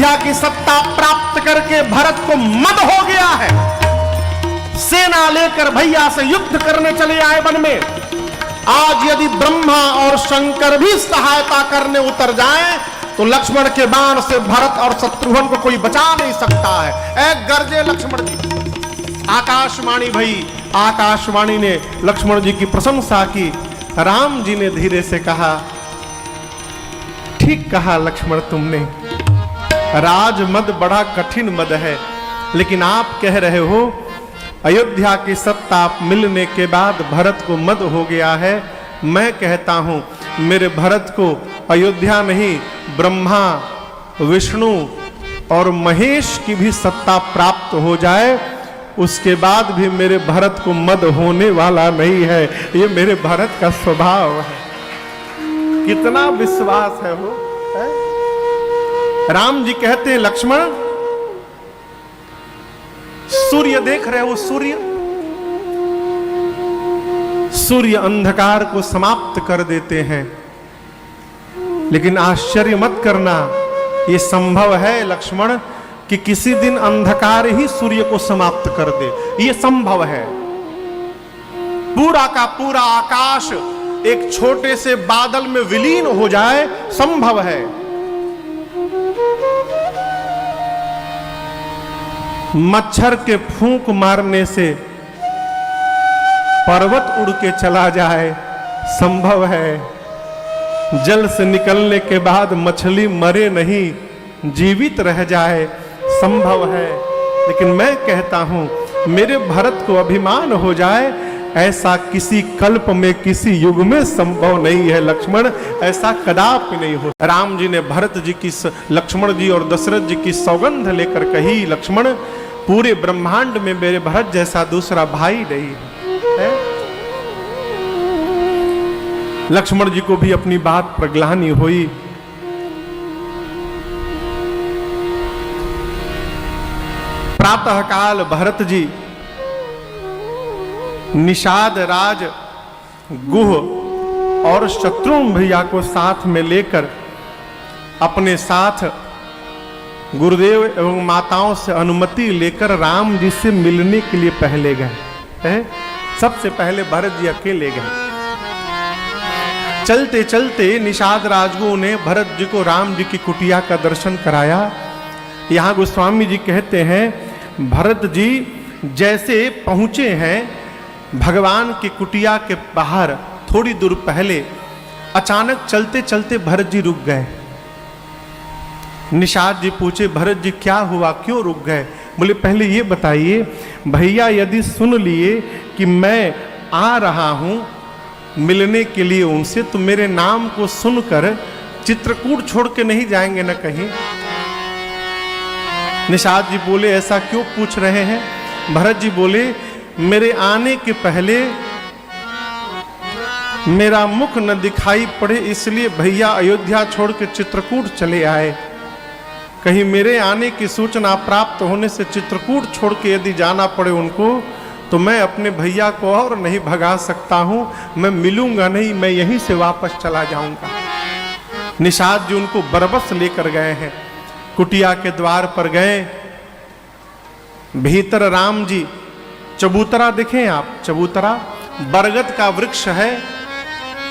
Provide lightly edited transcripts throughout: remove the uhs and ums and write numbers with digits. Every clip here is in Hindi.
अयोध्या की सत्ता प्राप्त करके भरत को मद हो गया है। सेना लेकर भैया से युद्ध करने चले आए वन में। आज यदि ब्रह्मा और शंकर भी सहायता करने उतर जाएं तो लक्ष्मण के बाण से भरत और शत्रुघ्न को कोई बचा नहीं सकता है। एक गर्जे लक्ष्मण जी। आकाशवाणी भई, आकाशवाणी ने लक्ष्मण जी की प्रशंसा की। राम जी ने धीरे से कहा, ठीक कहा लक्ष्मण तुमने, राजमद बड़ा कठिन मद है, लेकिन आप कह रहे हो अयोध्या की सत्ता मिलने के बाद भरत को मद हो गया है। मैं कहता हूं मेरे भरत को अयोध्या नहीं, ब्रह्मा, विष्णु और महेश की भी सत्ता प्राप्त हो जाए, उसके बाद भी मेरे भरत को मद होने वाला नहीं है। ये मेरे भरत का स्वभाव है। कितना विश्वास है वो है? राम जी कहते हैं लक्ष्मण, सूर्य देख रहे हो, सूर्य अंधकार को समाप्त कर देते हैं, लेकिन आश्चर्य मत करना, यह संभव है लक्ष्मण कि किसी दिन अंधकार ही सूर्य को समाप्त कर दे। यह संभव है। पूरा का पूरा आकाश एक छोटे से बादल में विलीन हो जाए, संभव है। मच्छर के फूंक मारने से पर्वत उड़ के चला जाए, संभव है। जल से निकलने के बाद मछली मरे नहीं, जीवित रह जाए, संभव है। लेकिन मैं कहता हूं मेरे भरत को अभिमान हो जाए, ऐसा किसी कल्प में, किसी युग में संभव नहीं है लक्ष्मण, ऐसा कदापि नहीं हो। राम जी ने भरत जी की, लक्ष्मण जी और दशरथ जी की सौगंध लेकर कही, लक्ष्मण पूरे ब्रह्मांड में मेरे भरत जैसा दूसरा भाई नहीं है। लक्ष्मण जी को भी अपनी बात पर ग्लानि हुई। प्रातः काल भरत जी निषाद राज, गुह और शत्रुघ्न भैया को साथ में लेकर अपने साथ गुरुदेव एवं माताओं से अनुमति लेकर राम जी से मिलने के लिए पहले गए। सबसे पहले भरत जी अकेले गए। चलते चलते निषाद राजगुरु ने भरत जी को राम जी की कुटिया का दर्शन कराया। यहाँ गोस्वामी जी कहते हैं भरत जी जैसे पहुंचे हैं भगवान की कुटिया के बाहर, थोड़ी दूर पहले अचानक चलते चलते भरत जी रुक गए। निषाद जी पूछे, भरत जी क्या हुआ, क्यों रुक गए? बोले पहले ये बताइए भैया, यदि सुन लिए कि मैं आ रहा हूं मिलने के लिए उनसे, तो मेरे नाम को सुनकर चित्रकूट छोड़ के नहीं जाएंगे ना कहीं? निषाद जी बोले ऐसा क्यों पूछ रहे हैं? भरत जी बोले मेरे आने के पहले मेरा मुख न दिखाई पड़े, इसलिए भैया अयोध्या छोड़ के चित्रकूट चले आए। कहीं मेरे आने की सूचना प्राप्त होने से चित्रकूट छोड़ के यदि जाना पड़े उनको, तो मैं अपने भैया को और नहीं भगा सकता हूं, मैं मिलूंगा नहीं, मैं यहीं से वापस चला जाऊंगा। निषाद जी उनको बरबस लेकर गए हैं। कुटिया के द्वार पर गए, भीतर राम जी, चबूतरा देखें आप, चबूतरा बरगद का वृक्ष है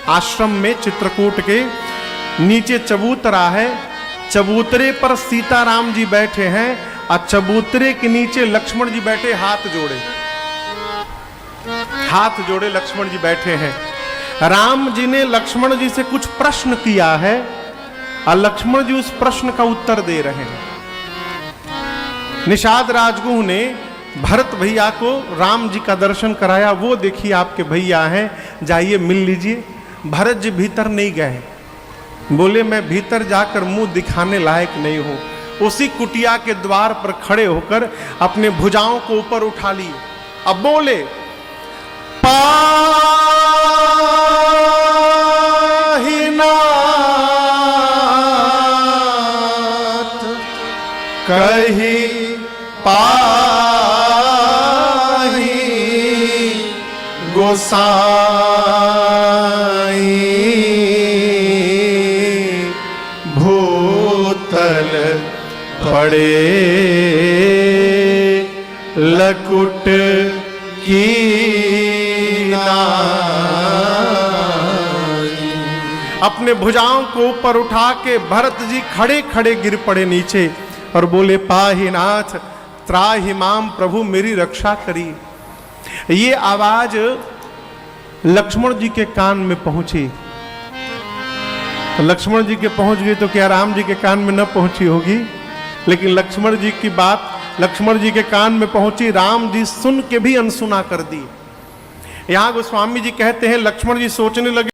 आश्रम में चित्रकूट के, नीचे चबूतरा है, चबूतरे पर सीताराम जी बैठे हैं और चबूतरे के नीचे लक्ष्मण जी बैठे, हाथ जोड़े लक्ष्मण जी बैठे हैं। राम जी ने लक्ष्मण जी से कुछ प्रश्न किया है और लक्ष्मण जी उस प्रश्न का उत्तर दे रहे हैं। निषाद राजगुरु ने भरत भैया को राम जी का दर्शन कराया, वो देखिए आपके भैया हैं, जाइए मिल लीजिए। भरत जी भीतर नहीं गए, बोले मैं भीतर जाकर मुंह दिखाने लायक नहीं हूं। उसी कुटिया के द्वार पर खड़े होकर अपने भुजाओं को ऊपर उठा लिए, अब बोले पाहिनाथ कही पाही गोसाई भूतल पड़े लकुट की नारी। अपने भुजाओं को ऊपर उठा के भरत जी खड़े खड़े गिर पड़े नीचे और बोले, पाहि नाथ त्राहि माम, प्रभु मेरी रक्षा करी। ये आवाज लक्ष्मण जी के कान में पहुंची। लक्ष्मण जी के पहुंच गई तो क्या राम जी के कान में न पहुंची होगी? लेकिन लक्ष्मण जी की बात लक्ष्मण जी के कान में पहुंची, राम जी सुन के भी अनसुना कर दी। यहां गोस्वामी जी कहते हैं, लक्ष्मण जी सोचने लगे